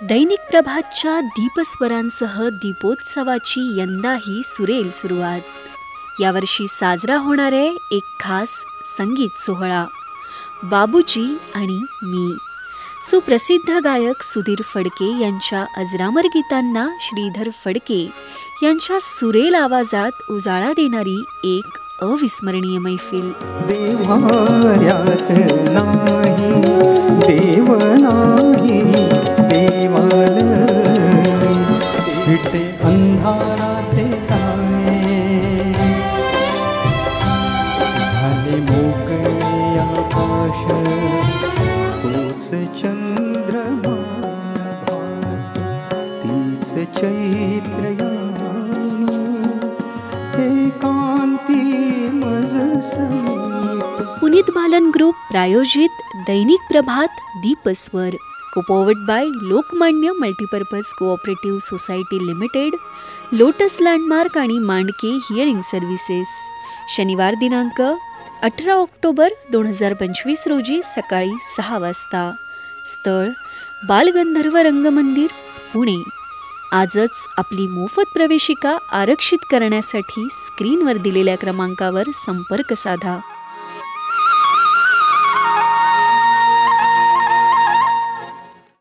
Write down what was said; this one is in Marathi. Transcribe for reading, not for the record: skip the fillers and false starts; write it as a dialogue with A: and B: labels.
A: दैनिक प्रभातच्या दीपस्वरांसह दीपोत्सवाची यंदाही सुरेल सुरुवात. यावर्षी साजरा होणार आहे एक खास संगीत सोहळा. बाबूजी आणि मी. सुप्रसिद्ध गायक सुधीर फडके यांच्या अजरामर गीतांना श्रीधर फडके यांच्या सुरेल आवाजात उजाळा देणारी एक अविस्मरणीय मैफिल.
B: देवाऱ्यात नाही देव नाही देवालय विटे अंधाराचे जाळे झाले मोकळे आकाश तोच चंद्रमा तीच चैत्र
A: पुनीत बालन ग्रुप प्रायोजित Dainik Prabhat Deepswar, copowered by Lokmanya multipurpose cooperative society limited, Lotus Landmark आणि मांडके हिअरिंग सर्व्हिसेस. शनिवार दिनांक 18 ऑक्टोबर 2025 रोजी सकाळी 6 वाजता. स्थळ बालगंधर्व रंगमंदिर, पुणे. आजच आपली मोफत प्रवेशिका आरक्षित करण्यासाठी स्क्रीनवर दिलेल्या क्रमांकावर संपर्क साधा.